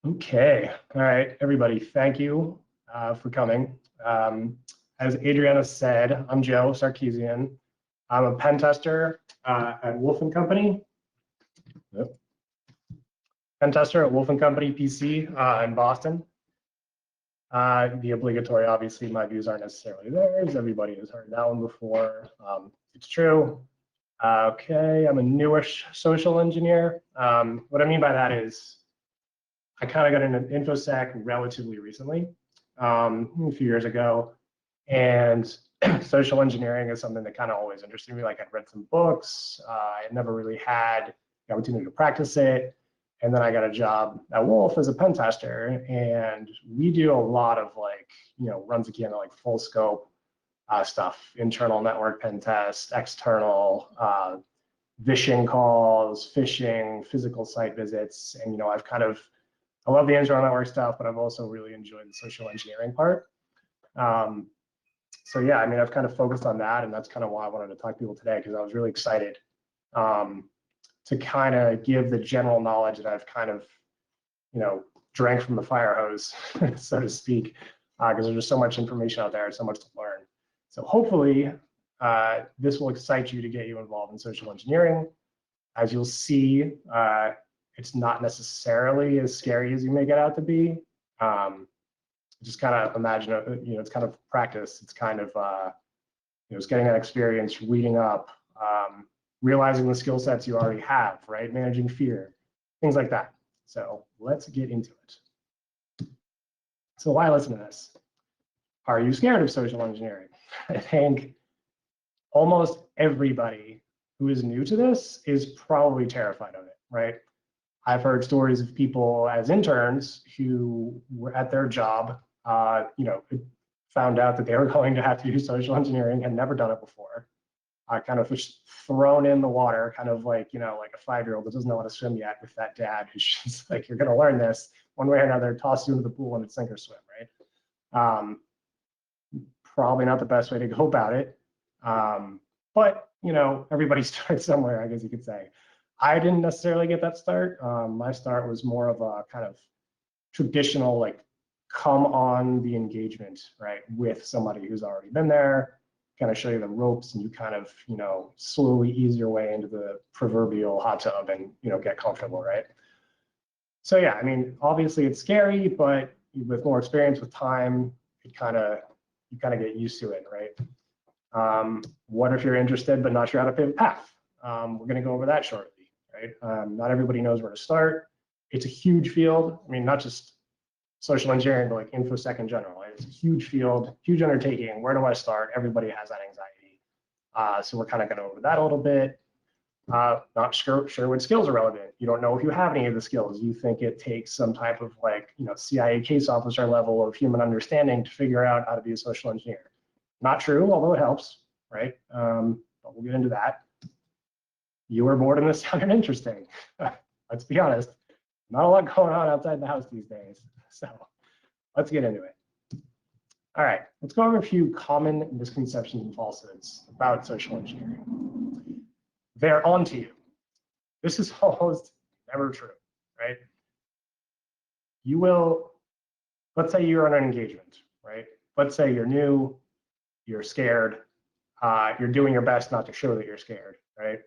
Okay, all right, everybody, thank you for coming. As Adriana said, I'm Joe Sarkisian. I'm a pen tester at Wolf & Company. Yep. Pen tester at Wolf & Company PC in Boston. The obligatory, obviously, my views aren't necessarily theirs. Everybody has heard that one before. It's true. Okay, I'm a newish social engineer. What I mean by that is I kind of got into InfoSec relatively recently, a few years ago, and social engineering is something that kind of always interested me. Like I'd read some books, I never really had the opportunity to practice it, and then I got a job at Wolf as a pen tester, and we do a lot of runs again like full scope stuff, internal network pen test, external vishing calls, phishing, physical site visits, and I love the internal network stuff, but I've also really enjoyed the social engineering part. So yeah, I've kind of focused on that, and that's kind of why I wanted to talk to people today, because I was really excited to kind of give the general knowledge that I've kind of, drank from the fire hose, so to speak, because there's just so much information out there and so much to learn. So hopefully this will excite you to get you involved in social engineering. As you'll see, it's not necessarily as scary as you make it out to be. Just kind of imagine, it's kind of practice. It's kind of, it's getting that experience, reading up, realizing the skill sets you already have, right? Managing fear, things like that. So let's get into it. So why listen to this? Are you scared of social engineering? I think almost everybody who is new to this is probably terrified of it, right? I've heard stories of people as interns who were at their job, found out that they were going to have to do social engineering, had never done it before, kind of just thrown in the water, kind of like a 5-year-old that doesn't know how to swim yet, with that dad who's just like, you're going to learn this one way or another, toss you into the pool and it's sink or swim, right? Probably not the best way to go about it. But everybody starts somewhere, I guess you could say. I didn't necessarily get that start. My start was more of a kind of traditional, come on the engagement, right, with somebody who's already been there, kind of show you the ropes, and you kind of, slowly ease your way into the proverbial hot tub and, get comfortable, right? So yeah, obviously it's scary, but with more experience, with time, you kind of get used to it, right? What if you're interested but not sure how to pivot path? We're going to go over that shortly. Right? Not everybody knows where to start. It's a huge field. Not just social engineering, but like InfoSec in general. Right? It's a huge field, huge undertaking. Where do I start? Everybody has that anxiety. So we're kind of going to go over that a little bit. Not sure what skills are relevant. You don't know if you have any of the skills. You think it takes some type of CIA case officer level of human understanding to figure out how to be a social engineer. Not true, although it helps, right? But we'll get into that. You were bored and this sounded interesting. Let's be honest, not a lot going on outside the house these days. So let's get into it. All right, let's go over a few common misconceptions and falsehoods about social engineering. They're onto you. This is almost never true, right? You will, let's say you're on an engagement, right? Let's say you're new, you're scared, you're doing your best not to show that you're scared, right?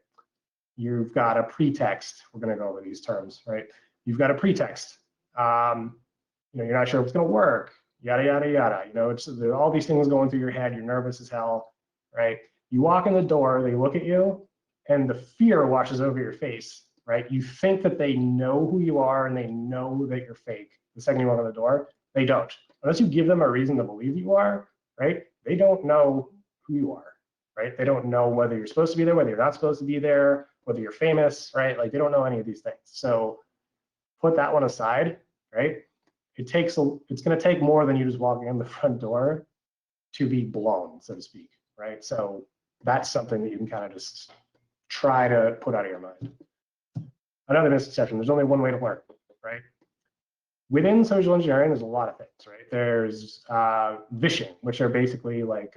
You've got a pretext. We're going to go over these terms, right? You've got a pretext. You're not sure if it's going to work. Yada yada yada. It's all these things going through your head. You're nervous as hell, right? You walk in the door. They look at you, and the fear washes over your face, right? You think that they know who you are and they know that you're fake. The second you walk in the door, they don't. Unless you give them a reason to believe you are, right? They don't know who you are, right? They don't know whether you're supposed to be there, whether you're not supposed to be there, whether you're famous, right? They don't know any of these things. So put that one aside, right? It's going to take more than you just walking in the front door to be blown, so to speak, right? So that's something that you can kind of just try to put out of your mind. Another misconception, there's only one way to learn, right? Within social engineering, there's a lot of things, right? There's vishing, which are basically like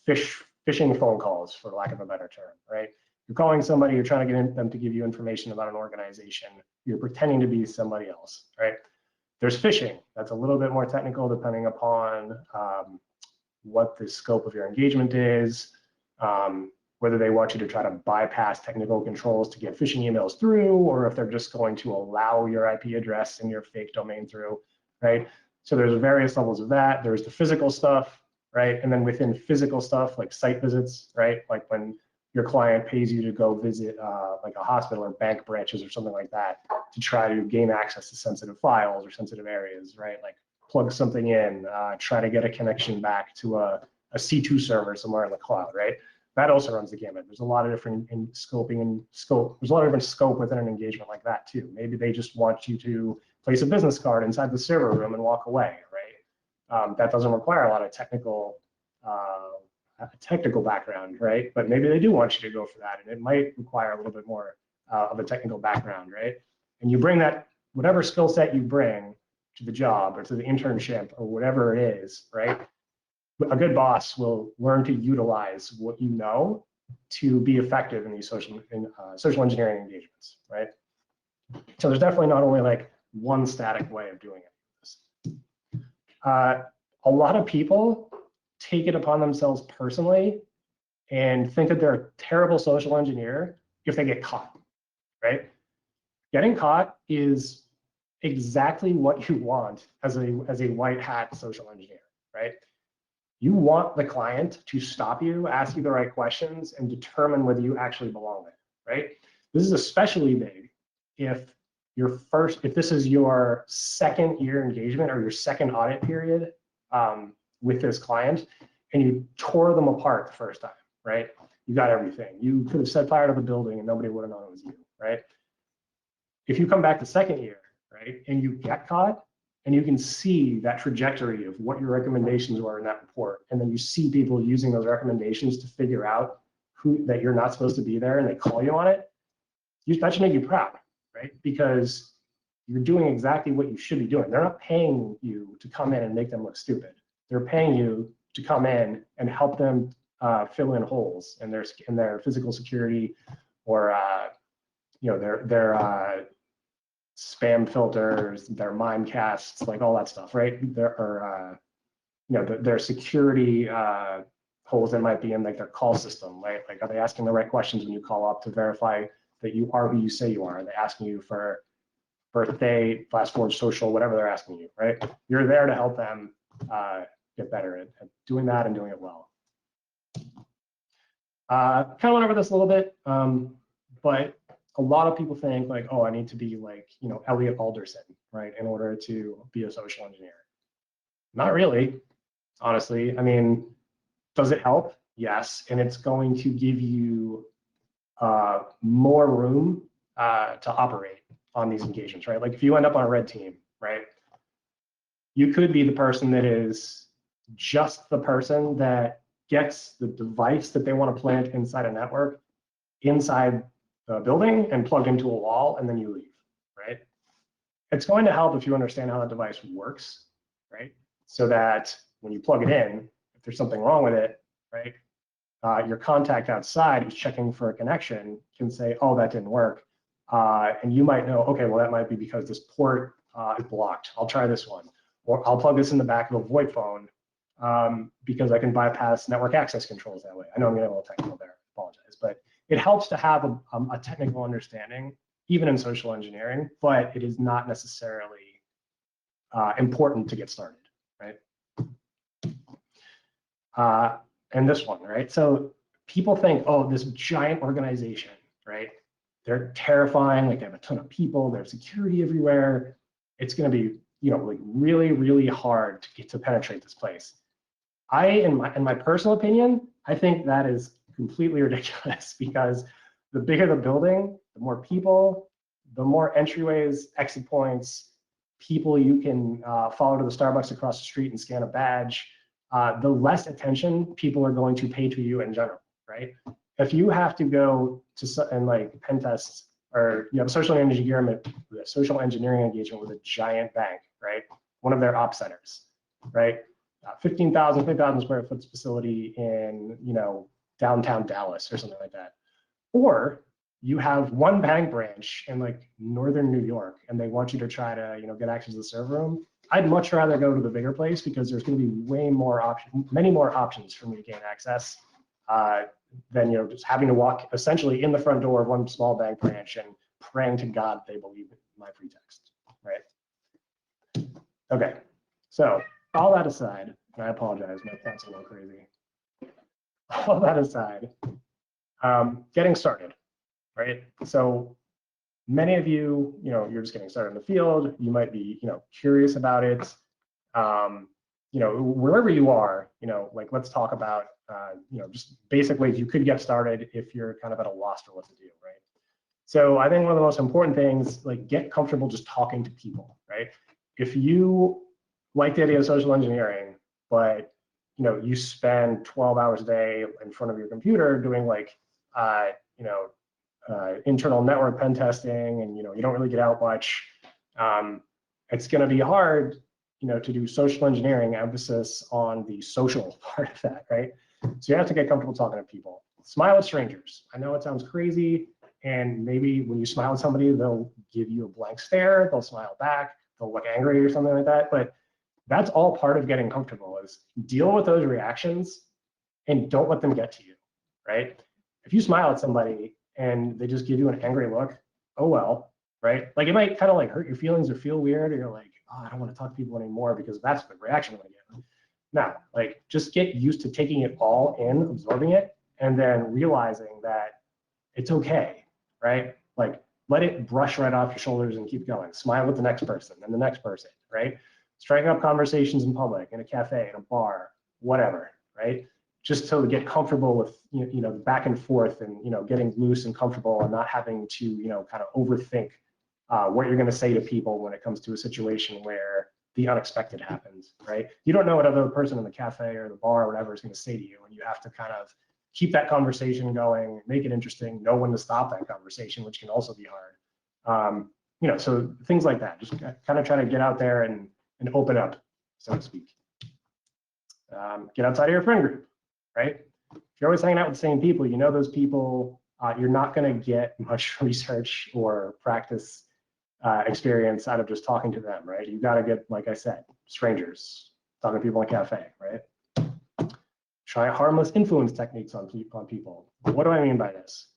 phishing phone calls, for lack of a better term, right? You're calling somebody, you're trying to get them to give you information about an organization. you're pretending to be somebody else, right? There's phishing. That's a little bit more technical depending upon what the scope of your engagement is, whether they want you to try to bypass technical controls to get phishing emails through, or if they're just going to allow your IP address and your fake domain through, right? So there's various levels of that. There's the physical stuff, right? And then within physical stuff, like site visits, right? Like when your client pays you to go visit like a hospital or bank branches or something like that to try to gain access to sensitive files or sensitive areas, right? Like plug something in, try to get a connection back to a C2 server somewhere in the cloud, right? That also runs the gamut. There's a lot of different scoping and scope. There's a lot of different scope within an engagement like that too. Maybe they just want you to place a business card inside the server room and walk away, right? That doesn't require a lot of technical background, right? But maybe they do want you to go for that, and it might require a little bit more of a technical background, right? And you bring that, whatever skill set you bring to the job or to the internship or whatever it is, right? A good boss will learn to utilize what you know to be effective in these social engineering engagements, right? So there's definitely not only like one static way of doing it. A lot of people take it upon themselves personally and think that they're a terrible social engineer if they get caught, right? Getting caught is exactly what you want as a white hat social engineer, right? You want the client to stop you, ask you the right questions, and determine whether you actually belong there, right? This is especially big if this is your second year engagement or your second audit period with this client, and you tore them apart the first time, right? You got everything. You could have set fire to the building and nobody would have known it was you, right? If you come back the second year, right, and you get caught, and you can see that trajectory of what your recommendations were in that report, and then you see people using those recommendations to figure out that you're not supposed to be there, and they call you on it, that should make you proud, right? Because you're doing exactly what you should be doing. They're not paying you to come in and make them look stupid. They're paying you to come in and help them fill in holes in their physical security, or their spam filters, their mimekasts, like all that stuff, right? Their security holes that might be in like their call system, right? Like, are they asking the right questions when you call up to verify that you are who you say you are? Are they asking you for birthday, last four social, whatever they're asking you, right? You're there to help them get better at doing that and doing it well. Kind of went over this a little bit, but a lot of people think like, oh, I need to be like, Elliot Alderson, right, in order to be a social engineer. Not really, honestly. I mean, does it help? Yes, and it's going to give you more room to operate on these engagements, right? Like if you end up on a red team, right, you could be the person that is just the person that gets the device that they want to plant inside a network inside the building and plug into a wall, and then you leave, right? It's going to help if you understand how that device works, right? So that when you plug it in, if there's something wrong with it, right, your contact outside who's checking for a connection can say, oh, that didn't work. And you might know, okay, well, that might be because this port is blocked. I'll try this one. Or I'll plug this in the back of a VoIP phone because I can bypass network access controls that way. I know I'm getting a little technical there, I apologize. But it helps to have a technical understanding, even in social engineering, but it is not necessarily important to get started, right? And this one, right? So people think, oh, this giant organization, right? They're terrifying, like they have a ton of people, there's security everywhere. It's going to be, like really, really hard to penetrate this place. In my personal opinion, I think that is completely ridiculous because the bigger the building, the more people, the more entryways, exit points, people you can follow to the Starbucks across the street and scan a badge, the less attention people are going to pay to you in general, right? If you have to go to and like pen tests, or you have a social engineering engagement with a giant bank, right? One of their op centers, right? 15,000, 20,000 square foot facility in, downtown Dallas or something like that. Or you have one bank branch in like northern New York, and they want you to try to get access to the server room. I'd much rather go to the bigger place because there's going to be many more options for me to gain access than just having to walk essentially in the front door of one small bank branch and praying to God they believe my pretext, right? Okay, so all that aside, and I apologize, my thoughts are a little crazy. All that aside, getting started, right? So many of you, you're just getting started in the field. You might be, curious about it. Wherever you are, like let's talk about, just basic ways you could get started if you're kind of at a loss for what to do, right? So I think one of the most important things, like get comfortable just talking to people, right? If you like the idea of social engineering, but you spend 12 hours a day in front of your computer doing like, internal network pen testing, and you don't really get out much, it's going to be hard, to do social engineering, emphasis on the social part of that, right? So you have to get comfortable talking to people. Smile at strangers. I know it sounds crazy, and maybe when you smile at somebody, they'll give you a blank stare, they'll smile back, they'll look angry or something like that, but that's all part of getting comfortable, is deal with those reactions and don't let them get to you, right? If you smile at somebody and they just give you an angry look, oh well, right? Like it might kind of like hurt your feelings or feel weird, or you're like, oh, I don't want to talk to people anymore because that's the reaction I'm gonna get. No, like just get used to taking it all in, absorbing it, and then realizing that it's okay, right? Like let it brush right off your shoulders and keep going. Smile at the next person and the next person, right? Striking up conversations in public, in a cafe, in a bar, whatever, right? Just to get comfortable with the back and forth, and getting loose and comfortable, and not having to kind of overthink what you're going to say to people when it comes to a situation where the unexpected happens, right? You don't know what other person in the cafe or the bar or whatever is going to say to you, and you have to kind of keep that conversation going, make it interesting, know when to stop that conversation, which can also be hard. So things like that. Just kind of try to get out there and open up, so to speak. Get outside of your friend group, right? If you're always hanging out with the same people, those people, you're not going to get much research or practice experience out of just talking to them, right? You got to get, like I said, strangers, talking to people in a cafe, right? Try harmless influence techniques on people. What do I mean by this?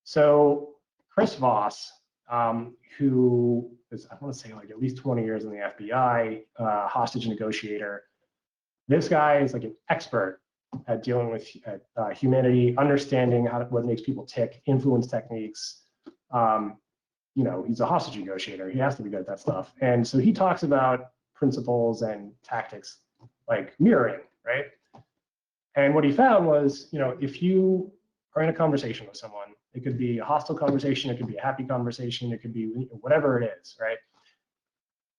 So Chris Voss, who is, I want to say like at least 20 years in the FBI, hostage negotiator. This guy is like an expert at dealing with humanity, understanding what makes people tick, influence techniques. He's a hostage negotiator. He has to be good at that stuff. And so he talks about principles and tactics like mirroring, right? And what he found was, if you are in a conversation with someone, it could be a hostile conversation, it could be a happy conversation, it could be whatever it is, right?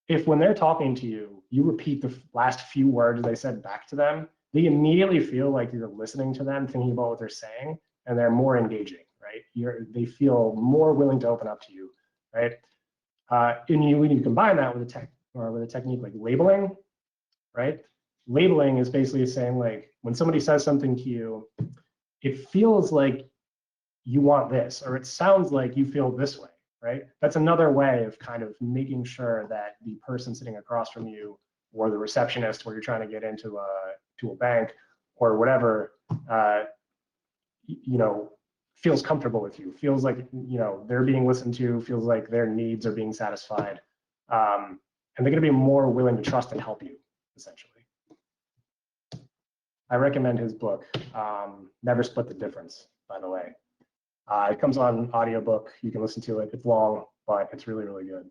If when they're talking to you, you repeat the last few words they said back to them, they immediately feel like you're listening to them, thinking about what they're saying, and they're more engaging, right? They feel more willing to open up to you, right? When you combine that with a technique like labeling, right? Labeling is basically saying, like, when somebody says something to you, it feels like you want this, or it sounds like you feel this way, right? That's another way of kind of making sure that the person sitting across from you, or the receptionist where you're trying to get into a bank or whatever, feels comfortable with you, feels like they're being listened to, feels like their needs are being satisfied, and they're going to be more willing to trust and help you, essentially. I recommend his book, Never Split the Difference, by the way. It comes on audiobook. You can listen to it. It's long, but it's really, really good.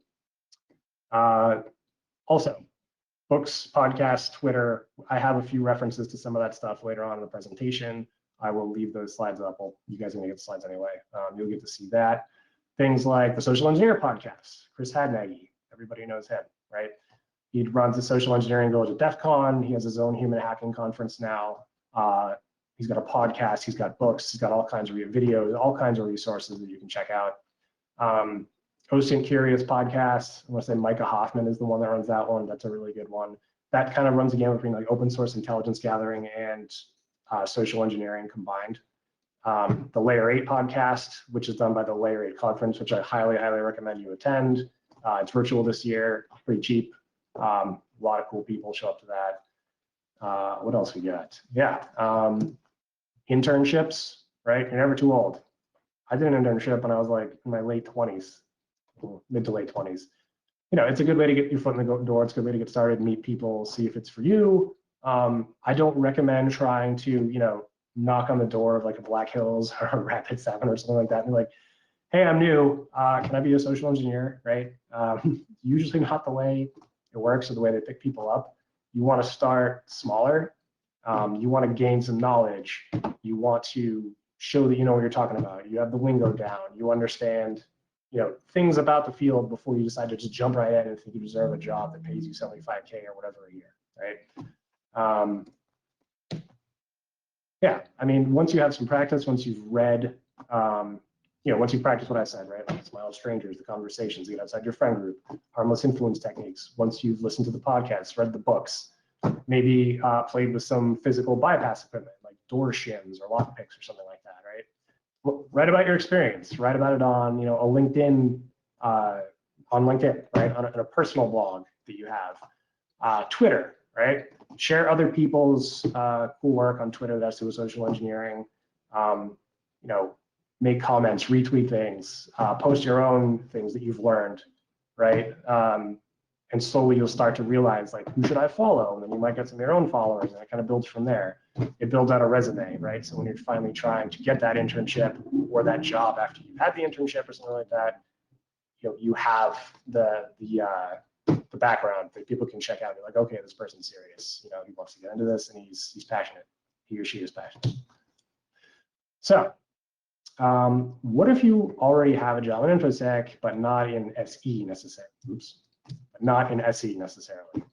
Also, books, podcasts, Twitter. I have a few references to some of that stuff later on in the presentation. I will leave those slides up. Well, you guys are going to get the slides anyway. You'll get to see that. Things like the Social Engineer podcast, Chris Hadnagy. Everybody knows him, right? He runs the Social Engineering Village at DEF CON. He has his own human hacking conference now. He's got a podcast, he's got books, he's got all kinds of videos, all kinds of resources that you can check out. OSINT Curious podcast, I want to say Micah Hoffman is the one that runs that one. That's a really good one. That kind of runs the gamut between like open source intelligence gathering and social engineering combined. The Layer 8 podcast, which is done by the Layer 8 conference, which I highly, highly recommend you attend. It's virtual this year, pretty cheap. A lot of cool people show up to that. What else we got? Yeah, internships, right? You're never too old. I did an internship when I was like in my late 20s, mid to late 20s. You know, it's a good way to get your foot in the door. It's a good way to get started, meet people, see if it's for you. I don't recommend trying to, you know, knock on the door of like a Black Hills or a Rapid 7 or something like that and be like, hey, I'm new. Can I be a social engineer, right? Usually not the way it works or the way they pick people up. You want to start smaller. You want to gain some knowledge. You want to show that you know what you're talking about. You have the lingo down. You understand, you know, things about the field before you decide to just jump right in and think you deserve a job that pays you 75K or whatever a year, right? Yeah, I mean, once you have some practice, once you've read, you know, once you practice what I said, right? Like smile at strangers, the conversations, get outside your friend group, harmless influence techniques. Once you've listened to the podcasts, read the books, maybe played with some physical bypass equipment like door shims or lock picks or something like that, right? Well, write about your experience. Write about it on, you know, a LinkedIn, on LinkedIn, right? On a personal blog that you have. Twitter, right? Share other people's cool work on Twitter that's to do with social engineering. You know, make comments, retweet things, post your own things that you've learned, right? And slowly you'll start to realize, like, who should I follow? And then you might get some of your own followers, and it kind of builds from there. It builds out a resume, right? So when you're finally trying to get that internship or that job after you've had the internship or something like that, you know, you have the background that people can check out. They're like, okay, this person's serious. You know, he wants to get into this, and he's passionate. He or she is passionate. So, what if you already have a job in InfoSec, but not in SE necessarily? Oops, but not in SE necessarily.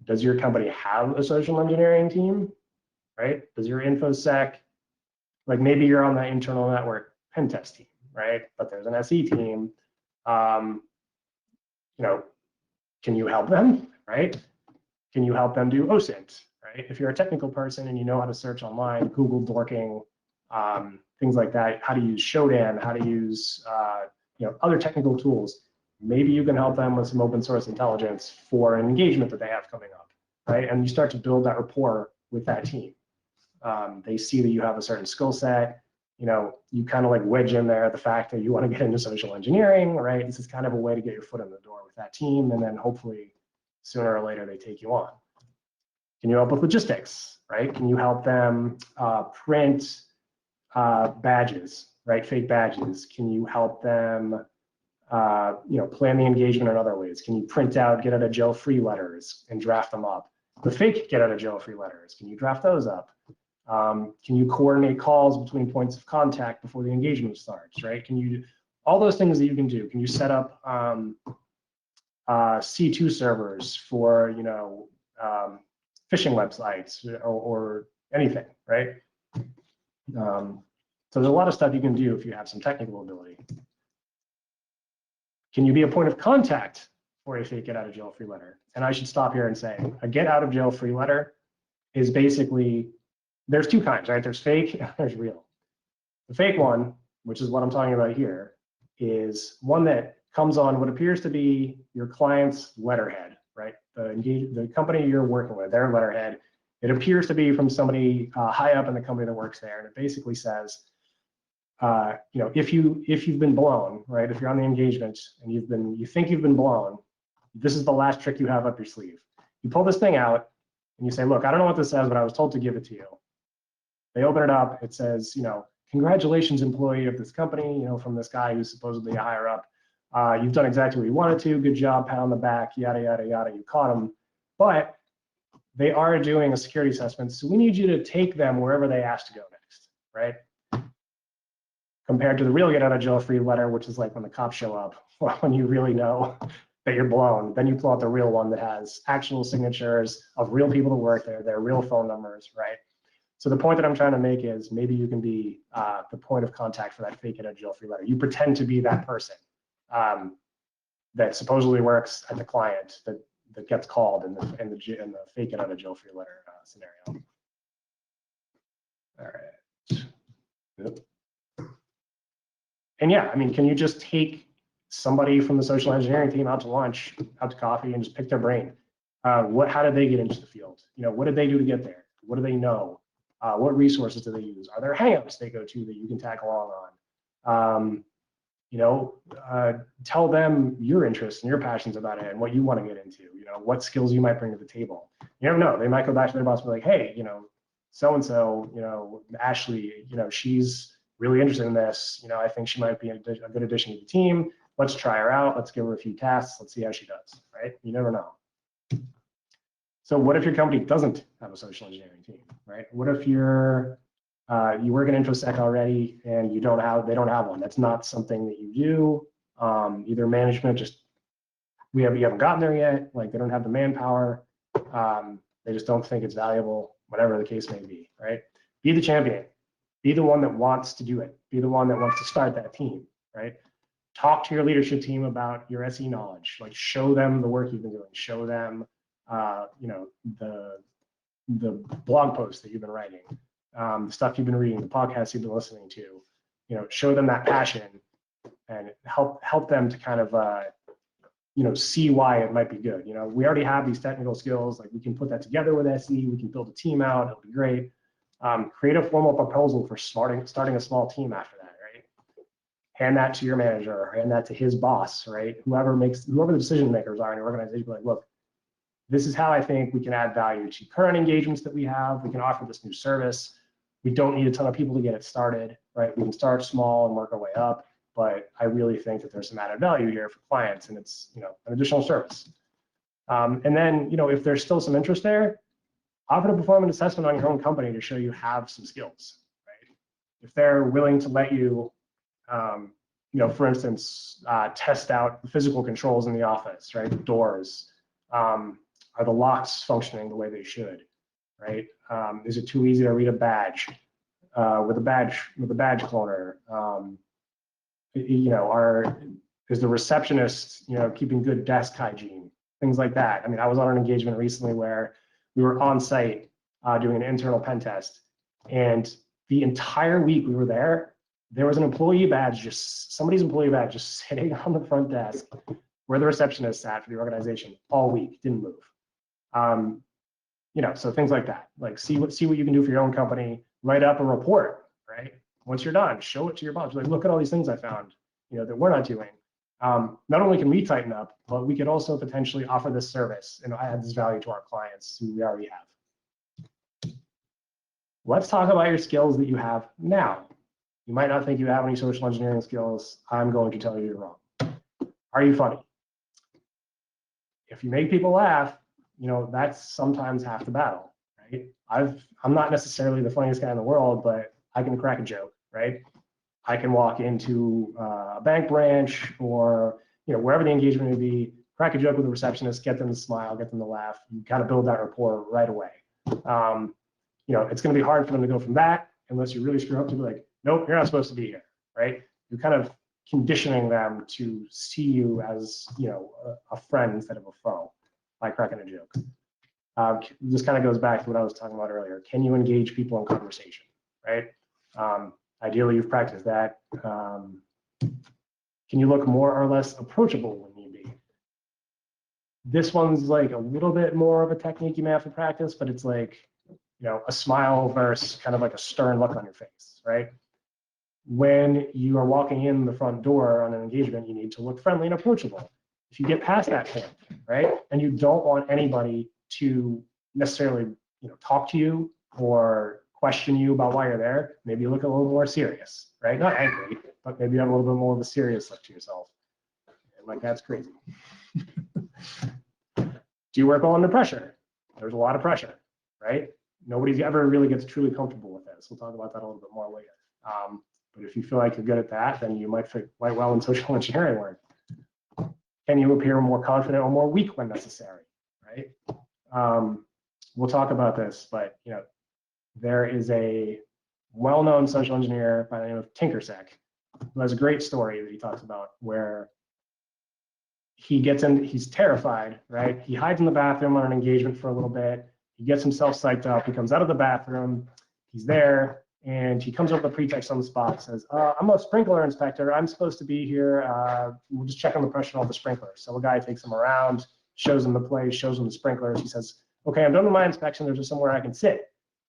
Does your company have a social engineering team? Right? Does your InfoSec, like maybe you're on the internal network pen test team, right? But there's an SE team. You know, can you help them, right? Can you help them do OSINT, right? If you're a technical person and you know how to search online, Google dorking, things like that, how to use Shodan, how to use you know, other technical tools, maybe you can help them with some open source intelligence for an engagement that they have coming up, right? And you start to build that rapport with that team. They see that you have a certain skill set. You know, you kind of like wedge in there the fact that you want to get into social engineering, right? This is kind of a way to get your foot in the door with that team, and then hopefully sooner or later they take you on. Can you help with logistics, right? Can you help them print badges, right? Fake badges. Can you help them, you know, plan the engagement in other ways? Can you print out get out of jail free letters and draft them up? The fake get out of jail free letters, can you draft those up? Can you coordinate calls between points of contact before the engagement starts, right? Can you, all those things that you can do. Can you set up C2 servers for, you know, phishing websites or anything, right? So there's a lot of stuff you can do if you have some technical ability. Can you be a point of contact for a fake get out of jail free letter? And I should stop here and say a get out of jail free letter is basically, there's two kinds, right? There's fake and there's real. The fake one, which is what I'm talking about here, is one that comes on what appears to be your client's letterhead, right? The company you're working with, their letterhead, it appears to be from somebody high up in the company that works there, and it basically says, you know, if you've been blown, right? If you're on the engagement and you think you've been blown, this is the last trick you have up your sleeve. You pull this thing out and you say, look, I don't know what this says, but I was told to give it to you. They open it up. It says, you know, congratulations, employee of this company, you know, from this guy who's supposedly a higher up. You've done exactly what you wanted to. Good job, pat on the back, yada, yada, yada. You caught them. But they are doing a security assessment, so we need you to take them wherever they ask to go next, right? Compared to the real get out of jail free letter, which is like when the cops show up, or when you really know that you're blown, then you pull out the real one that has actual signatures of real people that work there, their real phone numbers, right? So the point that I'm trying to make is maybe you can be the point of contact for that fake get out of jail free letter. You pretend to be that person that supposedly works at the client that gets called in the fake get out of jail free letter scenario. All right. And yeah, I mean, can you just take somebody from the social engineering team out to lunch, out to coffee, and just pick their brain? How did they get into the field? What did they do to get there? What do they know? What resources do they use? Are there hangouts they go to that you can tag along on? Tell them your interests and your passions about it and what you want to get into. What skills you might bring to the table. You never know. They might go back to their boss and be like, hey, so and so, Ashley, she's really interested in this. I think she might be a good addition to the team. Let's try her out. Let's give her a few tasks. Let's see how she does. Right? You never know. So what if your company doesn't have a social engineering team, right? What if you work in InfoSec already and they don't have one? That's not something that you do. Either management you haven't gotten there yet. Like they don't have the manpower. They just don't think it's valuable, whatever the case may be, right? Be the champion. Be the one that wants to do it. Be the one that wants to start that team, right? Talk to your leadership team about your SE knowledge. Like show them the work you've been doing. Show them the blog posts that you've been writing, the stuff you've been reading, the podcasts you've been listening to. Show them that passion and help them to kind of see why it might be good. We already have these technical skills. Like we can put that together with SE. We can build a team out. It'll be great. Create a formal proposal for starting a small team after that, right? Hand that to your manager, or hand that to his boss, right? Whoever the decision makers are in your organization, be like, look, this is how I think we can add value to current engagements that we have. We can offer this new service. We don't need a ton of people to get it started, right? We can start small and work our way up, but I really think that there's some added value here for clients, and it's an additional service. And then if there's still some interest there, offer to perform an assessment on your own company to show you have some skills, right? If they're willing to let you, for instance, test out the physical controls in the office, right? The doors. Are the locks functioning the way they should, right? Is it too easy to read a badge with a badge cloner? Is the receptionist keeping good desk hygiene? Things like that. I mean, I was on an engagement recently where we were on site doing an internal pen test, and the entire week we were there was somebody's employee badge just sitting on the front desk where the receptionist sat for the organization all week, didn't move. So things like that. Like see what you can do for your own company. Write up a report, right? Once you're done, show it to your boss. Like, look at all these things I found, that we're not doing. Not only can we tighten up, but we could also potentially offer this service and add this value to our clients who we already have. Let's talk about your skills that you have now. You might not think you have any social engineering skills. I'm going to tell you you're wrong. Are you funny? If you make people laugh, that's sometimes half the battle, right? I'm not necessarily the funniest guy in the world, but I can crack a joke, right? I can walk into a bank branch or wherever the engagement may be, crack a joke with the receptionist, get them to smile, get them to laugh. You kind of build that rapport right away. It's going to be hard for them to go from that unless you really screw up to be like, nope, you're not supposed to be here, right? You're kind of conditioning them to see you as a friend instead of a foe by cracking a joke. This kind of goes back to what I was talking about earlier. Can you engage people in conversation, right? Ideally, you've practiced that. Can you look more or less approachable when need be? This one's like a little bit more of a technique you may have to practice, but it's like a smile versus kind of like a stern look on your face, right? When you are walking in the front door on an engagement, you need to look friendly and approachable. If you get past that point, right, and you don't want anybody to necessarily, talk to you or question you about why you're there, maybe you look a little more serious, right? Not angry, but maybe you have a little bit more of a serious look to yourself. And like, that's crazy. Do you work well under pressure? There's a lot of pressure, right? Nobody ever really gets truly comfortable with this. We'll talk about that a little bit more later. But if you feel like you're good at that, then you might fit quite well in social engineering work. Can you appear more confident or more weak when necessary, right? We'll talk about this, but there is a well-known social engineer by the name of Tinkersec who has a great story that he talks about where he's terrified, right? He hides in the bathroom on an engagement for a little bit. He gets himself psyched up. He comes out of the bathroom. He's there. And he comes up with a pretext on the spot, says, I'm a sprinkler inspector. I'm supposed to be here. We'll just check on the pressure of all the sprinklers. So a guy takes him around, shows him the place, shows him the sprinklers. He says, okay, I'm done with my inspection. There's just somewhere I can sit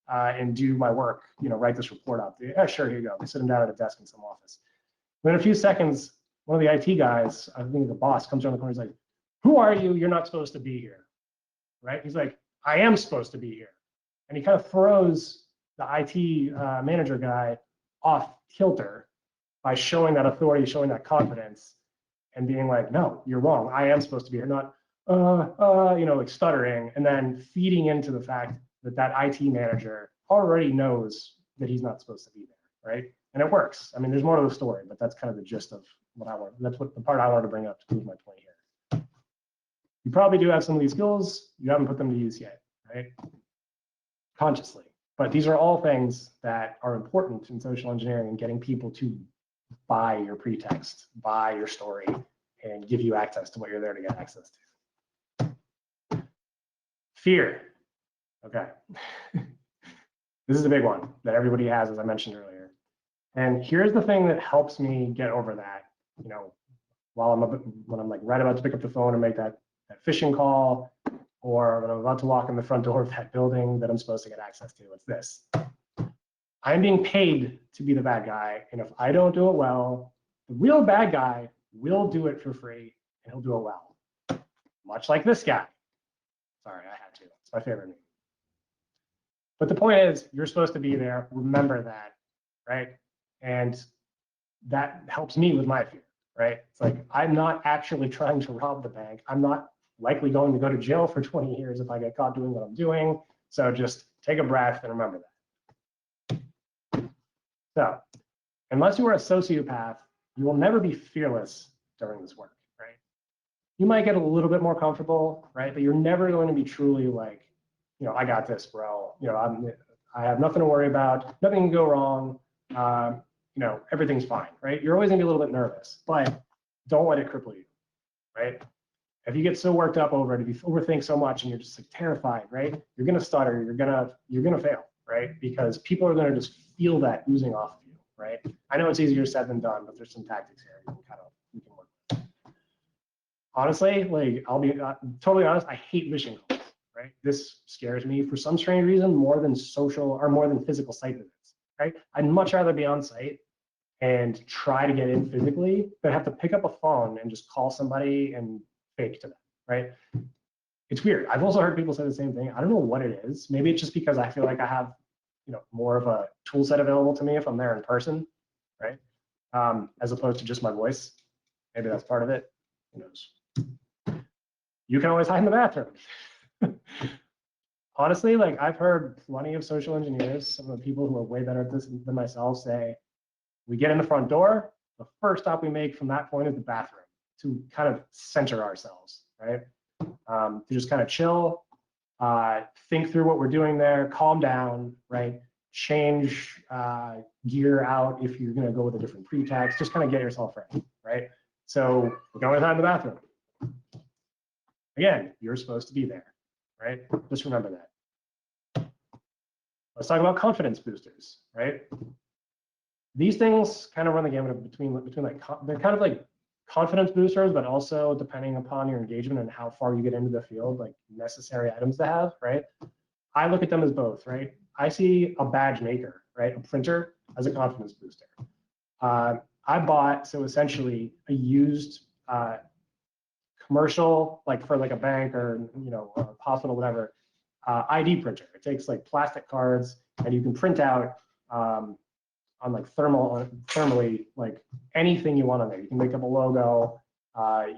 and do my work, write this report up. Yeah, sure, here you go. They sit him down at a desk in some office. Then in a few seconds, one of the IT guys, I think the boss, comes around the corner. He's like, who are you? You're not supposed to be here, right? He's like, I am supposed to be here. And he kind of throws the IT manager guy off kilter by showing that authority, showing that confidence, and being like, no, you're wrong. I am supposed to be here, not, like stuttering, and then feeding into the fact that that IT manager already knows that he's not supposed to be there, right? And it works. I mean, there's more to the story, but that's kind of the gist of what I want. That's what the part I wanted to bring up to prove my point here. You probably do have some of these skills. You haven't put them to use yet, right? Consciously. But these are all things that are important in social engineering and getting people to buy your pretext, buy your story, and give you access to what you're there to get access to. Fear. Okay. This is a big one that everybody has, as I mentioned earlier. And here's the thing that helps me get over that, while when I'm like right about to pick up the phone and make that phishing call, or when I'm about to walk in the front door of that building that I'm supposed to get access to. It's this. I'm being paid to be the bad guy, and if I don't do it well, the real bad guy will do it for free, and he'll do it well. Much like this guy. Sorry, I had to. It's my favorite name. But the point is, you're supposed to be there. Remember that, right? And that helps me with my fear, right? It's like, I'm not actually trying to rob the bank. I'm not likely going to go to jail for 20 years if I get caught doing what I'm doing. So just take a breath and remember that. So unless you are a sociopath, you will never be fearless during this work, right? You might get a little bit more comfortable, right? But you're never going to be truly like, I got this, bro. I have nothing to worry about. Nothing can go wrong. Everything's fine, right? You're always gonna be a little bit nervous, but don't let it cripple you, right? If you get so worked up over it, if you overthink so much and you're just like terrified, right? You're gonna stutter, you're gonna fail, right? Because people are gonna just feel that oozing off of you, right? I know it's easier said than done, but there's some tactics here you can work with. Honestly, like I'll be totally honest, I hate phishing calls, right? This scares me for some strange reason more than physical site visits, right? I'd much rather be on site and try to get in physically than have to pick up a phone and just call somebody and fake to them, right? It's weird. I've also heard people say the same thing. I don't know what it is. Maybe it's just because I feel like I have, more of a tool set available to me if I'm there in person, right? As opposed to just my voice. Maybe that's part of it. Who knows? You can always hide in the bathroom. Honestly, like I've heard plenty of social engineers, some of the people who are way better at this than myself say, we get in the front door, the first stop we make from that point is the bathroom to kind of center ourselves, right? To just kind of chill, think through what we're doing there, calm down, right? Change gear out if you're gonna go with a different pretext, just kind of get yourself ready, right? So we're going to the bathroom. Again, you're supposed to be there, right? Just remember that. Let's talk about confidence boosters, right? These things kind of run the gamut between like, they're kind of like confidence boosters, but also depending upon your engagement and how far you get into the field, like necessary items to have, right? I look at them as both, right? I see a badge maker, right? A printer as a confidence booster. I bought, so essentially a used commercial, like for like a bank or, a hospital, whatever, ID printer. It takes like plastic cards and you can print out on like thermally, like anything you want on there. You can make up a logo,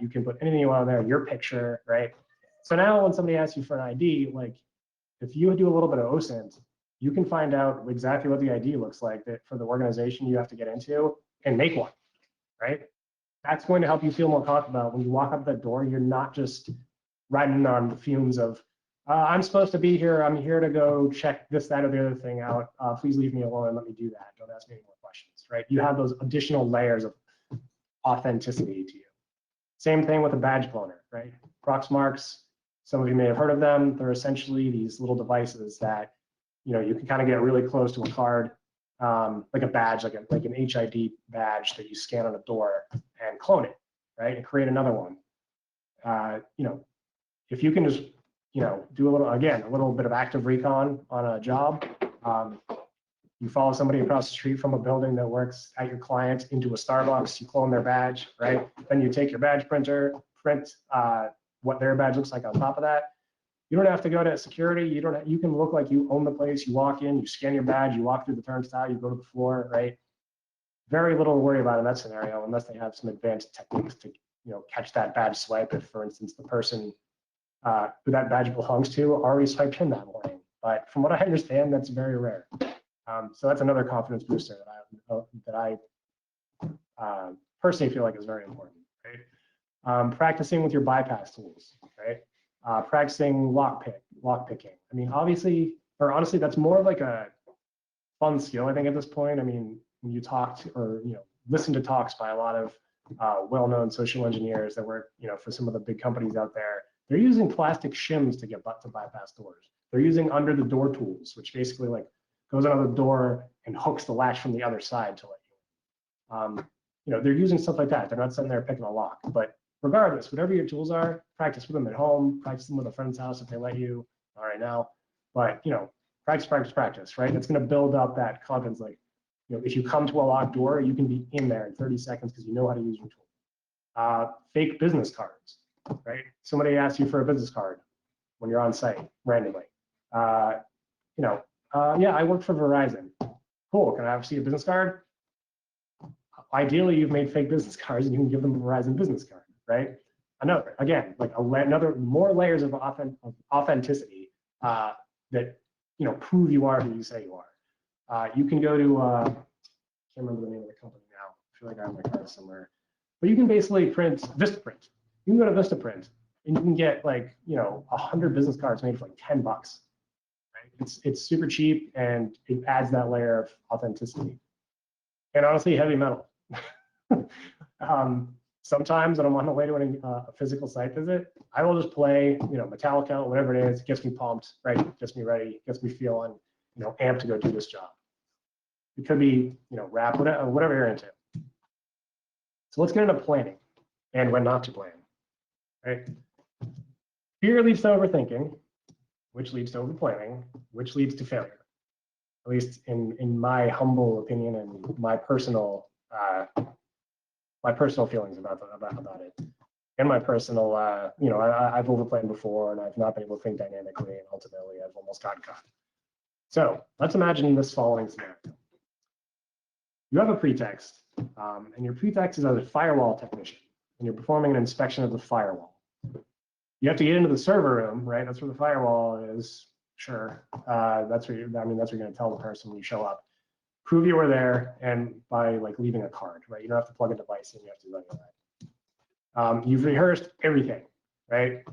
you can put anything you want on there, your picture, right? So now when somebody asks you for an ID, like if you do a little bit of OSINT, you can find out exactly what the ID looks like that for the organization you have to get into and make one, right? That's going to help you feel more confident when you walk up that door. You're not just riding on the fumes of, I'm supposed to be here. I'm here to go check this, that, or the other thing out. Please leave me alone and let me do that. Don't ask me any more questions, right? You have those additional layers of authenticity to you. Same thing with a badge cloner, right? Proxmarks, some of you may have heard of them. They're essentially these little devices that, you can kind of get really close to a card like a badge, like an HID badge that you scan on a door and clone it, right, and create another one. You know, if you can just, you know, do a little bit of active recon on a job. You follow somebody across the street from a building that works at your client into a Starbucks, you clone their badge, right? Then you take your badge printer, print what their badge looks like on top of that. You don't have to go to security. You can look like you own the place. You walk in, you scan your badge, you walk through the turnstile, you go to the floor, right? Very little to worry about in that scenario, unless they have some advanced techniques to, you know, catch that badge swipe. If, for instance, the person who that badge belongs to already swiped in that morning. But from what I understand, that's very rare. So that's another confidence booster that I personally feel like is very important, right? Practicing with your bypass tools, right? Practicing lock picking. I mean, honestly, that's more of like a fun skill, I think, at this point. I mean, when you talk to, or, you know, listen to talks by a lot of well-known social engineers that work, you know, for some of the big companies out there, they're using plastic shims to get to bypass doors. They're using under the door tools, which basically like goes under the door and hooks the latch from the other side to let you in. You know, they're using stuff like that. They're not sitting there picking a lock. But regardless, whatever your tools are, practice with them at home, practice them with a friend's house if they let you. All right now, but you know, practice, right? It's going to build up that confidence. Like, you know, if you come to a locked door, you can be in there in 30 seconds because you know how to use your tool. Fake business cards, right? Somebody asks you for a business card when you're on site randomly. You know, yeah, I work for Verizon. Cool, can I see a business card? Ideally, you've made fake business cards and you can give them a Verizon business card, right? Again, like more layers of authenticity that, you know, prove you are who you say you are. You can go to, I can't remember the name of the company now. I feel like I have my card somewhere. But you can basically print Vistaprint. You can go to Vistaprint and you can get like, you know, 100 business cards made for like $10. Right? It's super cheap and it adds that layer of authenticity. And honestly, heavy metal. Sometimes when I'm on the way to a physical site visit, I will just play, you know, Metallica, whatever it is, it gets me pumped, right? Gets me ready, gets me feeling, you know, amped to go do this job. It could be, you know, rap, whatever you're into. So let's get into planning and when not to plan, right? Fear leads to overthinking, which leads to overplanning, which leads to failure. At least in my humble opinion and my personal feelings about it, and my personal, you know, I've overplanned before and I've not been able to think dynamically, and ultimately I've almost gotten caught. So let's imagine this following scenario. You have a pretext, and your pretext is as a firewall technician, and you're performing an inspection of the firewall. You have to get into the server room, right? That's where the firewall is. Sure, that's where that's what you're going to tell the person when you show up. Prove you were there, and by like leaving a card, right? You don't have to plug a device in. You have to do any of that. You've rehearsed everything, right?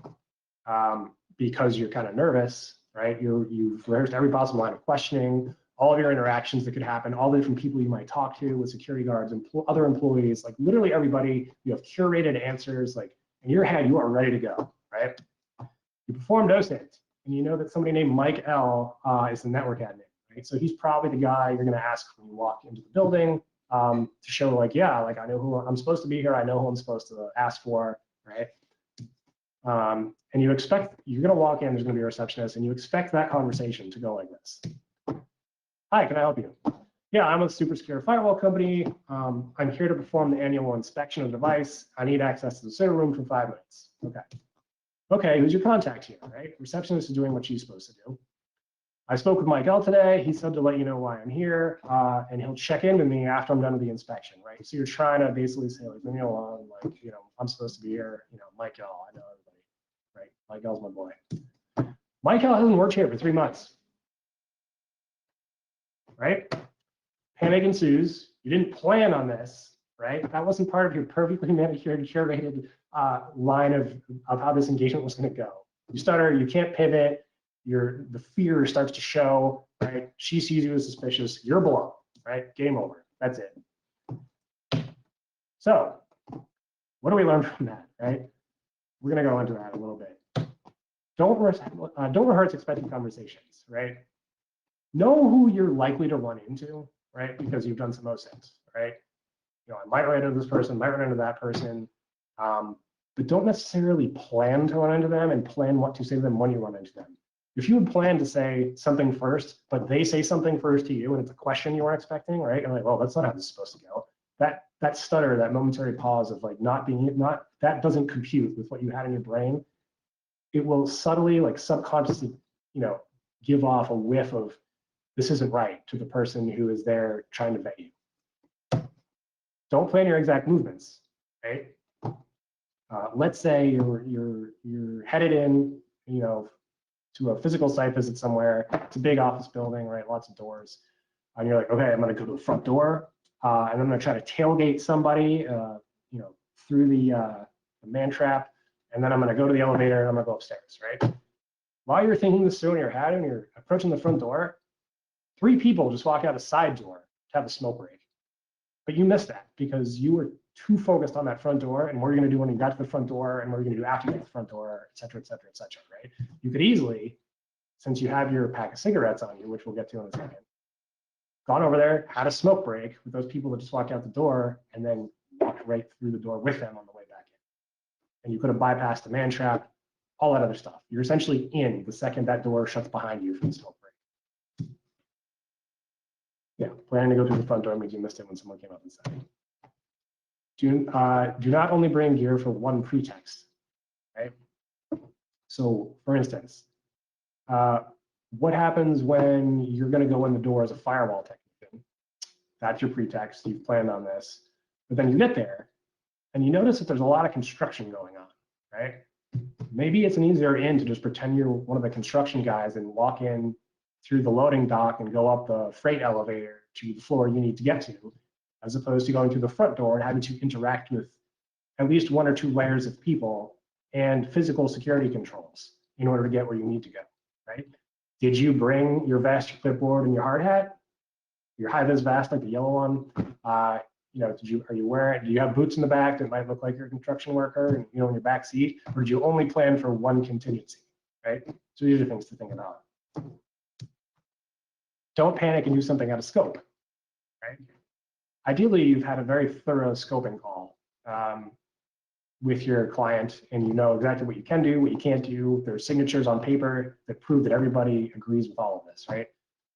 Because you're kind of nervous, right? You've rehearsed every possible line of questioning, all of your interactions that could happen, all the different people you might talk to with security guards and other employees, like literally everybody. You have curated answers, like in your head, you are ready to go, right? You performed OSINT, and you know that somebody named Mike L is the network admin, right? So he's probably the guy you're going to ask when you walk into the building to show, like, yeah, like I know who I'm supposed to be here. I know who I'm supposed to ask for, right? And you expect you're going to walk in. There's going to be a receptionist, and you expect that conversation to go like this. Hi, can I help you? Yeah, I'm a super secure firewall company. I'm here to perform the annual inspection of the device. I need access to the server room for 5 minutes. Okay. Okay, who's your contact here, right? Receptionist is doing what she's supposed to do. I spoke with Mike L today. He said to let you know why I'm here, and he'll check in with me after I'm done with the inspection, right? So you're trying to basically say, like, leave me alone, like, you know, I'm supposed to be here, you know, Mike L, I know everybody, right? Mike L's my boy. Mike L hasn't worked here for 3 months, right? Panic ensues. You didn't plan on this, right? That wasn't part of your perfectly manicured, curated line of how this engagement was going to go. You stutter, you can't pivot, the fear starts to show, right? She sees you as suspicious, you're blown, right? Game over, that's it. So what do we learn from that, right? We're going to go into that a little bit. Don't rehearse expected conversations, right? Know who you're likely to run into, right? Because you've done some OSINTs, right? You know, I might run into this person, might run into that person, but don't necessarily plan to run into them and plan what to say to them when you run into them. If you would plan to say something first, but they say something first to you and it's a question you weren't expecting, right? You're like, well, that's not how this is supposed to go. That stutter, that momentary pause of like that doesn't compute with what you had in your brain. It will subtly, like subconsciously, you know, give off a whiff of this isn't right to the person who is there trying to vet you. Don't plan your exact movements, right? Let's say you're headed in, you know, to a physical site visit somewhere. It's a big office building, right? Lots of doors. And you're like, okay, I'm going to go to the front door, and I'm going to try to tailgate somebody, you know, through the man trap, and then I'm going to go to the elevator and I'm going to go upstairs, right? While you're thinking this through in your head and you're approaching the front door, 3 people just walk out a side door to have a smoke break. But you missed that because you were too focused on that front door and what you're going to do when you got to the front door and what you're going to do after you get to the front door, et cetera, et cetera, et cetera, right? You could easily, since you have your pack of cigarettes on you, which we'll get to in a second, gone over there, had a smoke break with those people that just walked out the door and then walked right through the door with them on the way back in. And you could have bypassed the man trap, all that other stuff. You're essentially in the second that door shuts behind you from the smoke break. Yeah, planning to go through the front door means you missed it when someone came up and said it. Do not only bring gear for one pretext, right? So for instance, what happens when you're going to go in the door as a firewall technician? That's your pretext. You've planned on this. But then you get there and you notice that there's a lot of construction going on, right? Maybe it's an easier in to just pretend you're one of the construction guys and walk in through the loading dock and go up the freight elevator to the floor you need to get to, as opposed to going through the front door and having to interact with at least 1 or 2 layers of people and physical security controls in order to get where you need to go, right? Did you bring your vest, your clipboard, and your hard hat? Your high-vis vest, like the yellow one? You know, do you have boots in the back that might look like you're a construction worker and, you know, in your back seat? Or did you only plan for one contingency, right? So these are things to think about. Don't panic and do something out of scope, right? Ideally, you've had a very thorough scoping call with your client, and you know exactly what you can do, what you can't do. There's signatures on paper that prove that everybody agrees with all of this, right?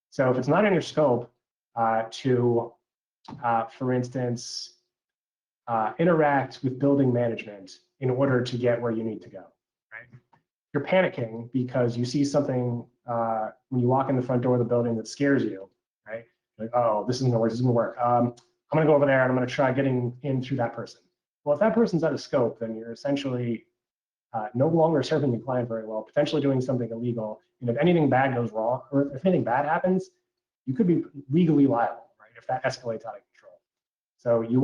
So if it's not in your scope for instance, interact with building management in order to get where you need to go, right? You're panicking because you see something when you walk in the front door of the building that scares you, right? Like, oh, this isn't gonna work, this isn't gonna work. I'm gonna go over there and I'm gonna try getting in through that person. Well, if that person's out of scope, then you're essentially no longer serving the client very well, potentially doing something illegal. And if anything bad goes wrong, or if anything bad happens, you could be legally liable, right? If that escalates out of control. So you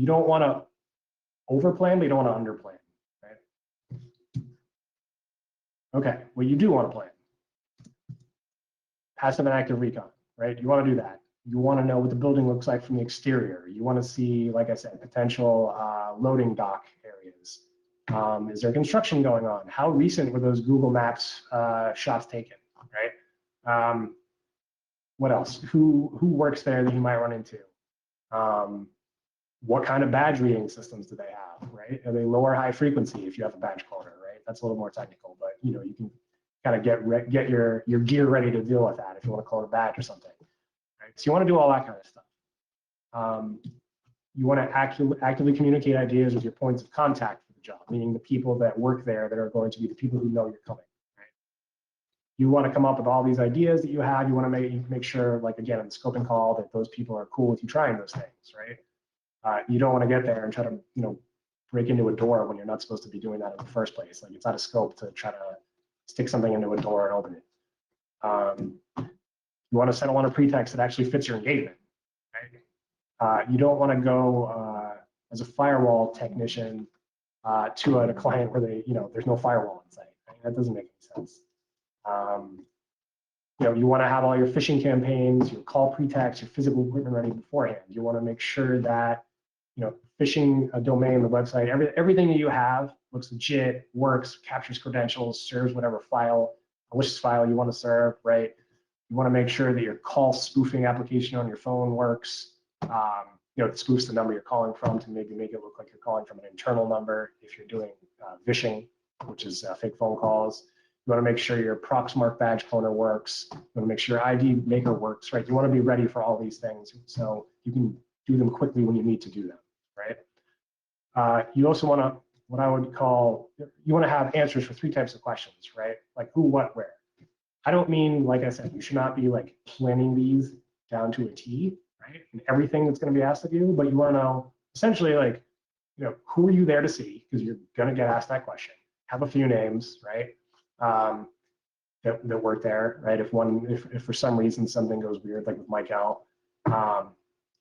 don't wanna overplan, but you don't wanna underplan, right? Okay, well, you do wanna plan. Passive and active recon, right? You wanna do that. You want to know what the building looks like from the exterior. You want to see, like I said, potential loading dock areas. Is there construction going on? How recent were those Google Maps shots taken, right? What else? Who works there that you might run into? What kind of badge reading systems do they have, right? Are they low or high frequency if you have a badge cloner, right? That's a little more technical, but you know, you can kind of get your gear ready to deal with that if you want to clone a badge or something. So you want to do all that kind of stuff. You want to actively communicate ideas with your points of contact for the job, meaning the people that work there that are going to be the people who know you're coming. Right? You want to come up with all these ideas that you have. You want to make sure, like again, in the scoping call, that those people are cool with you trying those things, right? You don't want to get there and try to, you know, break into a door when you're not supposed to be doing that in the first place. Like it's out of scope to try to stick something into a door and open it. You want to settle on a pretext that actually fits your engagement, right? You don't want to go as a firewall technician to a client where there's no firewall in sight. Right? That doesn't make any sense. You want to have all your phishing campaigns, your call pretext, your physical equipment ready beforehand. You want to make sure that phishing a domain, the website, everything that you have looks legit, works, captures credentials, serves whatever file, malicious file you want to serve, right? You want to make sure that your call spoofing application on your phone works. It spoofs the number you're calling from to maybe make it look like you're calling from an internal number if you're doing vishing, which is fake phone calls. You want to make sure your Proxmark badge cloner works. You want to make sure your ID maker works, right? You want to be ready for all these things so you can do them quickly when you need to do them, right? You also want to, what I would call, you want to have answers for 3 types of questions, right? Like who, what, where. I don't mean, like I said, you should not be like planning these down to a T, right? And everything that's going to be asked of you, but you want to know essentially like, who are you there to see? Because you're going to get asked that question. Have a few names, right? That work there, right? If for some reason something goes weird, like with Mike L,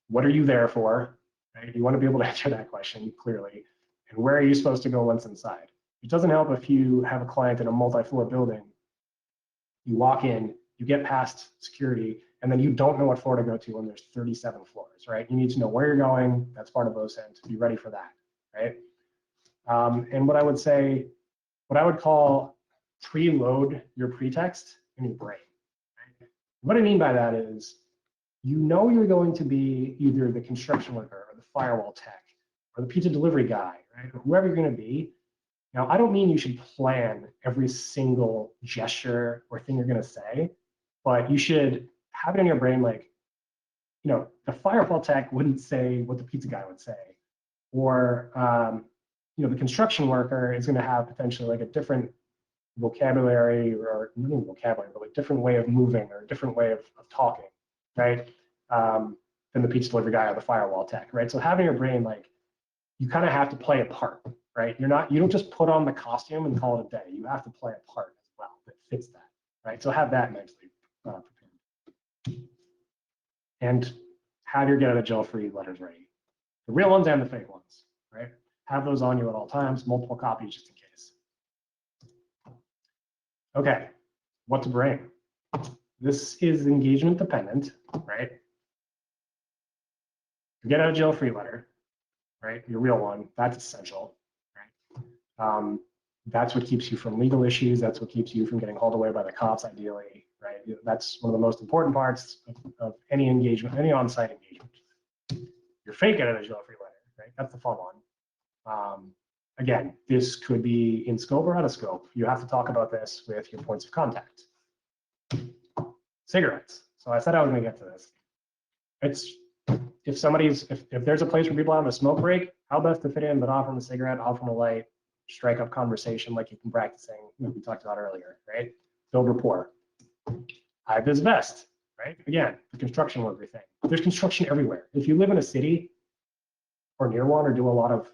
what are you there for? Right? You want to be able to answer that question clearly. And where are you supposed to go once inside? It doesn't help if you have a client in a multi-floor building. You walk in, you get past security, and then you don't know what floor to go to when there's 37 floors, right? You need to know where you're going. That's part of OSINT. Be ready for that, right? And what I would say, what I would call preload your pretext in your brain. Right? What I mean by that is, you're going to be either the construction worker or the firewall tech or the pizza delivery guy, right? Or whoever you're going to be. Now, I don't mean you should plan every single gesture or thing you're going to say, but you should have it in your brain like, the firewall tech wouldn't say what the pizza guy would say, or the construction worker is going to have potentially like a different vocabulary, or not even vocabulary, but like different way of moving or a different way of talking, right? Than the pizza delivery guy or the firewall tech, right? So having your brain like, you kind of have to play a part, right? You don't just put on the costume and call it a day. You have to play a part as well that fits that, right? So have that mentally prepared. And have your get out of jail free letters ready. The real ones and the fake ones, right? Have those on you at all times, multiple copies just in case. Okay, what to bring? This is engagement dependent, right? Your get out of jail free letter, right? Your real one, that's essential, right? That's what keeps you from legal issues. That's what keeps you from getting hauled away by the cops, ideally, right? That's one of the most important parts of any engagement, any on-site engagement. Your fake get out of jail free letter, right? That's the fun one. Again, this could be in scope or out of scope. You have to talk about this with your points of contact. Cigarettes. So I said I was going to get to this. If there's a place where people have a smoke break, how best to fit in but offer them a cigarette, offer them a light, strike up conversation like you've been practicing, like we talked about earlier, right? Build rapport. High vis vest, right? Again, the construction worker thing. There's construction everywhere. If you live in a city or near one or do a lot of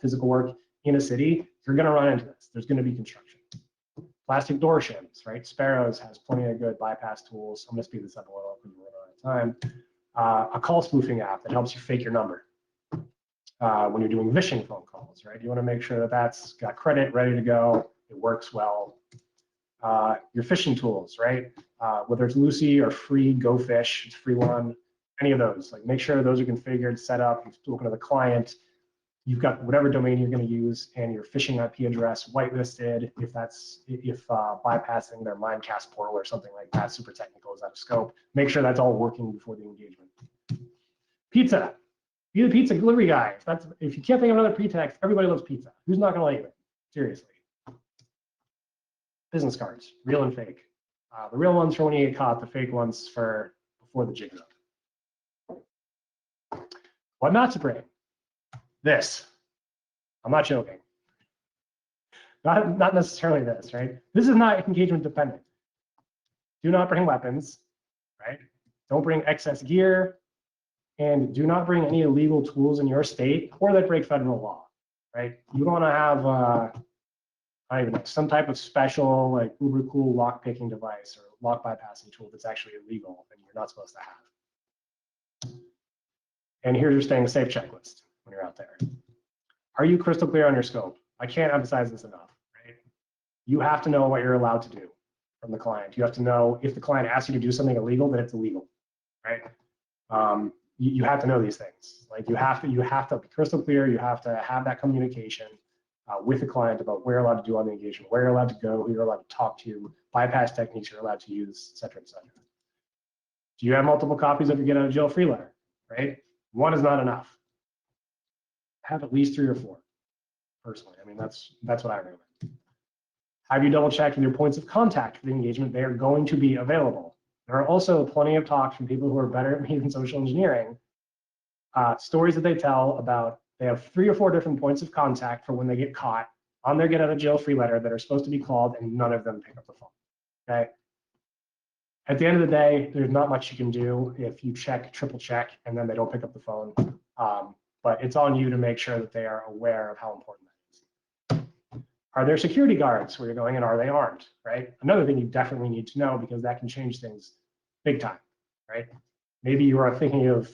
physical work in a city, you're going to run into this. There's going to be construction. Plastic door shims, right? Sparrows has plenty of good bypass tools. I'm going to speed this up a little because we're running out of time. A call spoofing app that helps you fake your number when you're doing vishing phone calls, right? You want to make sure that that's got credit, ready to go, it works well. Your phishing tools, right? Whether it's Lucy or free Go Fish, it's a free one, any of those. Like make sure those are configured, set up, you've spoken to the client, you've got whatever domain you're going to use, and your phishing IP address whitelisted if bypassing their Mimecast portal or something like that, super technical, is out of scope. Make sure that's all working before the engagement. Pizza. Be the pizza delivery guy. If you can't think of another pretext, everybody loves pizza. Who's not going to let you in? Seriously. Business cards, real and fake. The real ones for when you get caught, the fake ones for before the jig's up. What not to bring? This. I'm not joking. Not necessarily this, right? This is not engagement dependent. Do not bring weapons, right? Don't bring excess gear, and do not bring any illegal tools in your state or that break federal law, right? You want to have, I don't even know, some type of special, like uber cool lock picking device or lock bypassing tool that's actually illegal and you're not supposed to have. And here's your staying safe checklist when you're out there. Are you crystal clear on your scope? I can't emphasize this enough, right? You have to know what you're allowed to do from the client. You have to know if the client asks you to do something illegal, then it's illegal, right? You have to know these things. Like you have to be crystal clear. You have to have that communication with the client about where you're allowed to do on the engagement, where you're allowed to go, who you're allowed to talk to, bypass techniques you're allowed to use, et cetera, et cetera. Do you have multiple copies of your get out of jail free letter, right? One is not enough. Have at least 3 or 4, personally. I mean, that's what I recommend. Have you double checked with your points of contact for the engagement? They are going to be available. There are also plenty of talks from people who are better at me than social engineering, stories that they tell about they have 3 or 4 different points of contact for when they get caught on their get out of jail free letter that are supposed to be called, and none of them pick up the phone, okay? At the end of the day, there's not much you can do if you check, triple check, and then they don't pick up the phone. But it's on you to make sure that they are aware of how important that is. Are there security guards where you're going, and are they armed, right? Another thing you definitely need to know, because that can change things big time, right? Maybe you are thinking of,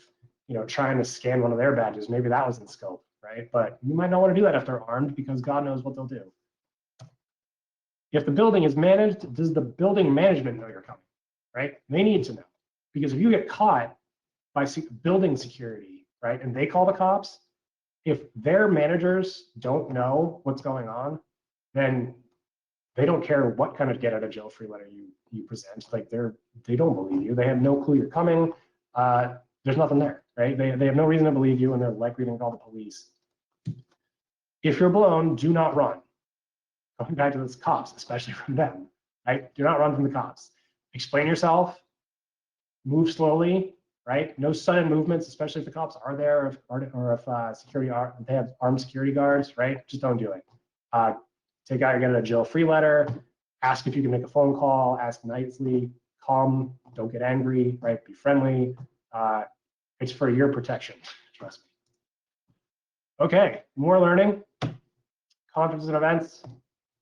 trying to scan one of their badges. Maybe that was in scope, right? But you might not want to do that if they're armed, because God knows what they'll do. If the building is managed, does the building management know you're coming, right? They need to know, because if you get caught by building security, right, and they call the cops, if their managers don't know what's going on, then they don't care what kind of get out of jail free letter you present. Like they don't believe you. They have no clue you're coming. There's nothing there, right? They have no reason to believe you, and they're likely to call the police. If you're blown, do not run. Going back to those cops, especially from them, right? Do not run from the cops. Explain yourself. Move slowly, right? No sudden movements, especially if the cops are there, or if they have armed security guards, right? Just don't do it. Take out your get out of jail free letter. Ask if you can make a phone call. Ask nicely. Calm. Don't get angry, right? Be friendly. It's for your protection, trust me. Okay, more learning. Conferences and events.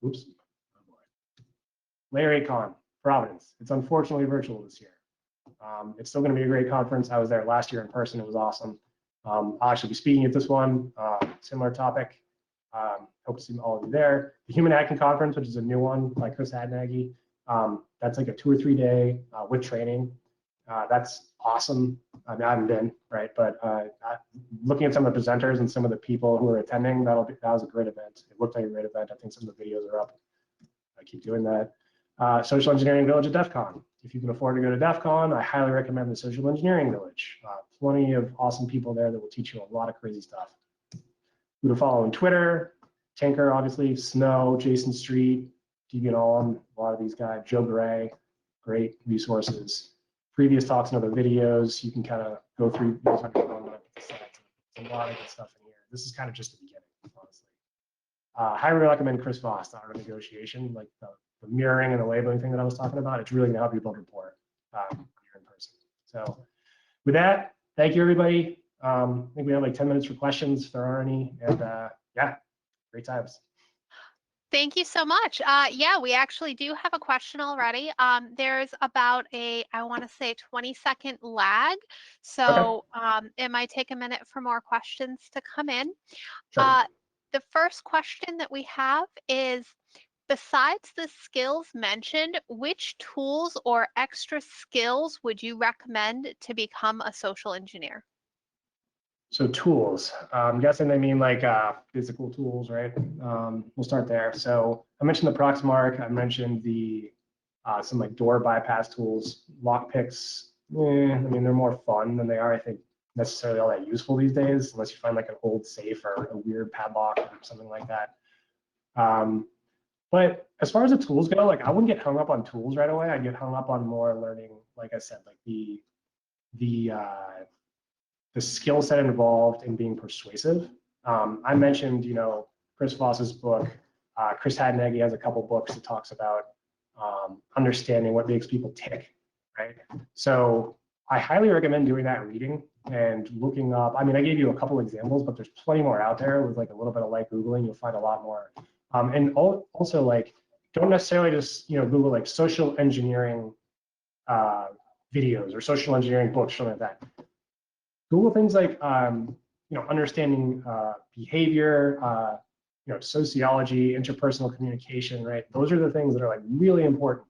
Oops. Oh boy. Layer 8 Con, Providence. It's unfortunately virtual this year. It's still going to be a great conference. I was there last year in person. It was awesome. I'll actually be speaking at this one, similar topic. Hope to see all of you there. The Human Hacking Conference, which is a new one by Chris Hadnagy. That's like a 2 or 3 day with training. That's awesome. I mean, I haven't been, right? But looking at some of the presenters and some of the people who are attending, that was a great event. It looked like a great event. I think some of the videos are up. I keep doing that. Social Engineering Village at DEF CON. If you can afford to go to DEF CON, I highly recommend the Social Engineering Village. Plenty of awesome people there that will teach you a lot of crazy stuff. Who to follow on Twitter? Tinker, obviously, Snow, Jason Street, Deviant Ollam, a lot of these guys, Joe Gray, great resources. Previous talks and other videos, you can kind of go through those on your phone. There's a lot of good stuff in here. This is kind of just the beginning, honestly. Highly recommend Chris Voss, the Art of Negotiation, like the mirroring and the labeling thing that I was talking about. It's really going to help you build rapport when you're in person. So with that, thank you, everybody. I think we have like 10 minutes for questions if there are any. And yeah, great times. Thank you so much. Yeah, we actually do have a question already. There's about I want to say 20-second lag. So it might take a minute for more questions to come in. Sure. The first question that we have is, besides the skills mentioned, which tools or extra skills would you recommend to become a social engineer? So tools, I'm guessing they mean like physical tools, right? We'll start there. So I mentioned the Proxmark. I mentioned the some like door bypass tools, lockpicks. I mean, they're more fun than they are, I think, necessarily all that useful these days, unless you find like an old safe or a weird padlock or something like that. But as far as the tools go, like I wouldn't get hung up on tools right away. I'd get hung up on more learning, like I said, like the skill set involved in being persuasive. I mentioned, Chris Voss's book. Chris Hadnagy has a couple books that talks about understanding what makes people tick, right? So I highly recommend doing that reading and looking up. I mean, I gave you a couple examples, but there's plenty more out there with like a little bit of light Googling. You'll find a lot more. And also like, don't necessarily just, Google like social engineering videos or social engineering books, something like that. Google things like, understanding behavior, sociology, interpersonal communication, right? Those are the things that are like really important.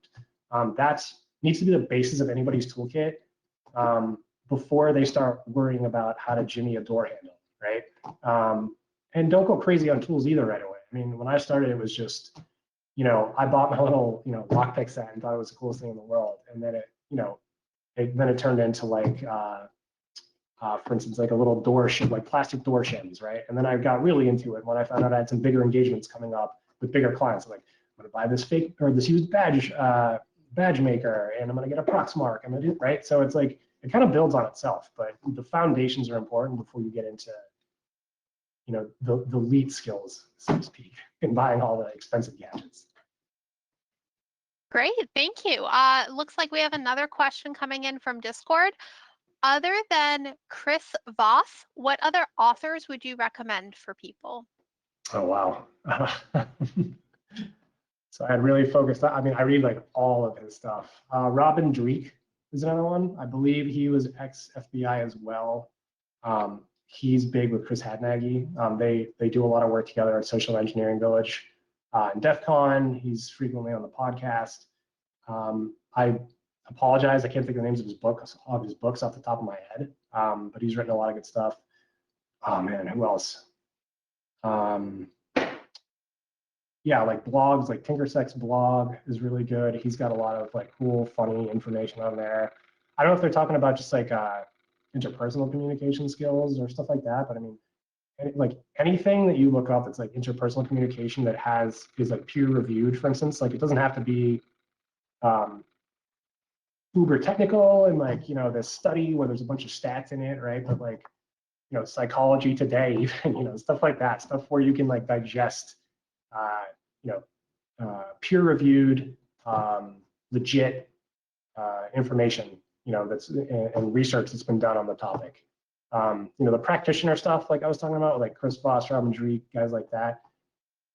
That needs to be the basis of anybody's toolkit before they start worrying about how to jimmy a door handle, right? And don't go crazy on tools either right away. I mean, when I started, it was just, I bought my little, lockpick set and thought it was the coolest thing in the world. And then it, then it turned into like, for instance, like a little door shim, like plastic door shims, right? And then I got really into it when I found out I had some bigger engagements coming up with bigger clients. I'm like, I'm gonna buy this fake or this used badge maker, and I'm gonna get a Proxmark. I'm gonna do right. So it's like it kind of builds on itself, but the foundations are important before you get into, you know, the elite skills, so to speak, in buying all the expensive gadgets. Great, thank you. Looks like we have another question coming in from Discord. Other than Chris Voss, what other authors would you recommend for people? Oh, wow. So I had really focused on, I mean, I read like all of his stuff. Robin Dreek is another one. I believe he was ex-FBI as well. He's big with Chris Hadnagy. They do a lot of work together at Social Engineering Village and DEF CON. He's frequently on the podcast. I apologize, I can't think of the names of his books off the top of my head, but he's written a lot of good stuff. Oh man, who else? Yeah, like blogs, like TinkerSec's blog is really good. He's got a lot of like cool, funny information on there. I don't know if they're talking about just like interpersonal communication skills or stuff like that, but I mean, like anything that you look up that's like interpersonal communication that is like peer reviewed, for instance, like it doesn't have to be uber technical and like, you know, this study where there's a bunch of stats in it, right? But like, you know, Psychology Today, even, you know, stuff like that, stuff where you can like digest, you know, peer-reviewed, legit information, you know, that's and research that's been done on the topic. You know, the practitioner stuff, like I was talking about, like Chris Voss, Robin Dreek, guys like that,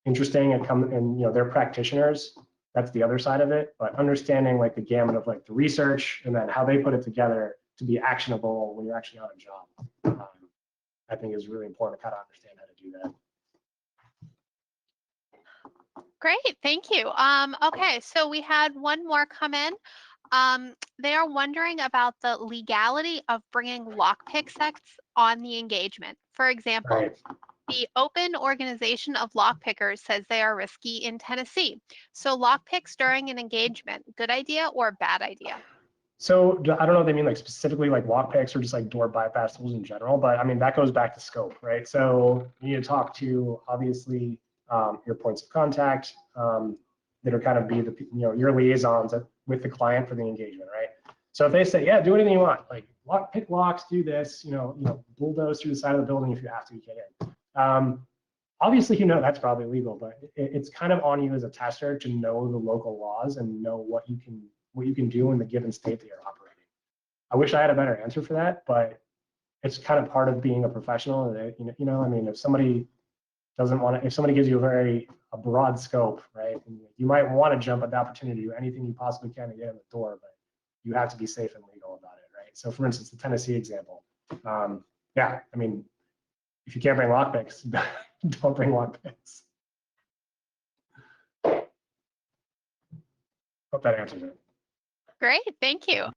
interesting and you know, they're practitioners. That's the other side of it. But understanding like the gamut of like the research and then how they put it together to be actionable when you're actually on a job, I think is really important to kind of understand how to do that. Great, thank you. Okay, so we had one more come in. They are wondering about the legality of bringing lockpick sets on the engagement. For example, Right. the Open Organization of Lockpickers says they are risky in Tennessee. So lockpicks during an engagement, good idea or bad idea? So I don't know if they mean like specifically like lockpicks or just like door bypass tools in general, but I mean, that goes back to scope, right? So you need to talk to obviously your points of contact that are kind of be the, you know, your liaisons with the client for the engagement, right? So if they say, yeah, do anything you want, like pick locks, do this, you know, bulldoze through the side of the building if you have to, you can. Obviously, you know, that's probably legal, but it's kind of on you as a tester to know the local laws and know what you can do in the given state that you're operating. I wish I had a better answer for that, but it's kind of part of being a professional. You know, I mean, if somebody doesn't want to, if somebody gives you a broad scope, right, and you might want to jump at the opportunity to do anything you possibly can to get in the door, but you have to be safe and legal about it, right? So, for instance, the Tennessee example, yeah, I mean, if you can't bring lockpicks, don't bring lockpicks. Hope that answers it. Great, thank you.